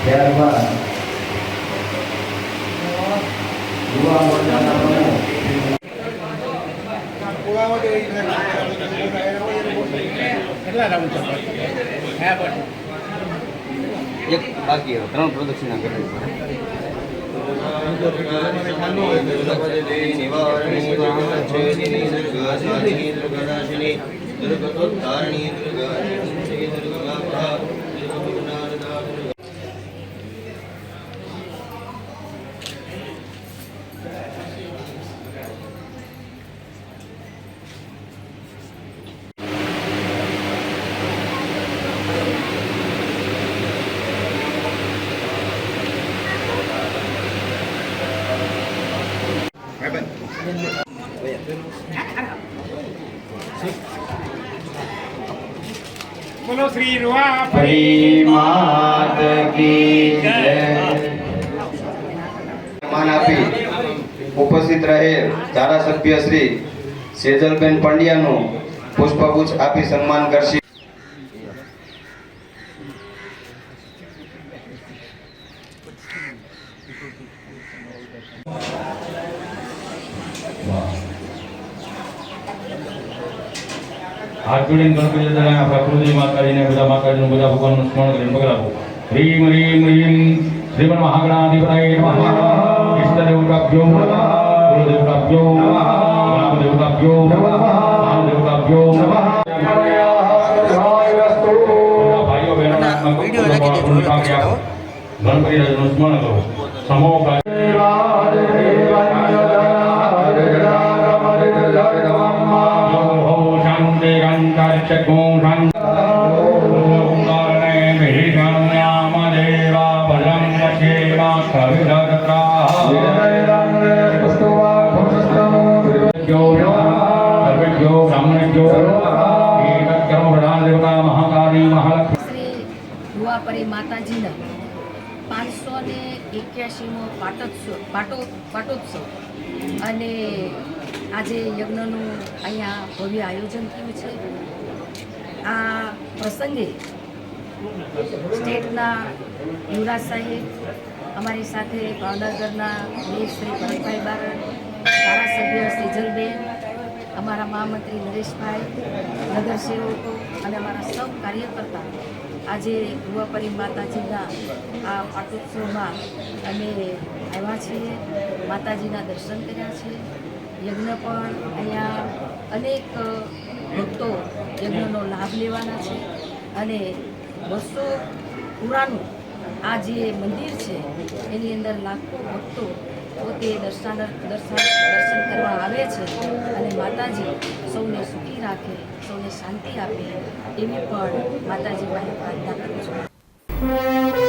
ત્યારબાદ યુવા મોરચાના પ્રમુખ એક બાકી 3 પ્રદક્ષિણા કરવી બોલો શ્રી રૂવા માત કી જય। સન્માન આપી ઉપસ્થિત રહેલ ધારાસભ્ય શ્રી સેજલબેન પંડ્યાનું પુષ્પગુચ્છ આપી સન્માન કરશે। हाथ जोड़ीने गणपति दादा आपણા કુળદેવી માતાજીને બધા માતાજીનું બધા ભગવાનનું સ્મરણ કરીને પગલાવો। ह्रीं ह्रीं ह्रीं श्रीमन् महागणाधिपतये नमः। इष्टदेवताभ्यो नमः। गुरुदेवताभ्यो नमः। ग्रामदेवताभ्यो नमः। स्थानदेवताभ्यो नमः। भाइयों बहनों गणपति दादाનું સ્મરણ કરો। સમો રૂવાપરી માતાજીના 581મો પાટોત્સવ અને આજે યજ્ઞનું અહીંયા ભવ્ય આયોજન થયું છે। આ પ્રસંગે સ્ટેટના યુવરાજ સાહેબ, અમારી સાથે ભાવનગરના મેયર શ્રી ભરતભાઈ બારડ, ધારાસભ્ય સેજલબેન, અમારા મહામંત્રી નરેશભાઈ, નગરસેવકો અને અમારા સૌ કાર્યકર્તા આજે રૂવાપરી માતાજીના આ પાટોત્સવમાં અમે આવ્યા છીએ। માતાજીના દર્શન કર્યા છે। યજ્ઞ પણ અહીંયા અનેક ભક્તો યજ્ઞનો લાભ લેવાના છે અને વર્ષો પુરાનું આ જે મંદિર છે એની અંદર લાખો ભક્તો પોતે દર્શન કરવા આવે છે અને માતાજી સૌને સુખી રાખે, સૌને શાંતિ આપે એવી પણ માતાજી પાસે પ્રાર્થના કરું છું।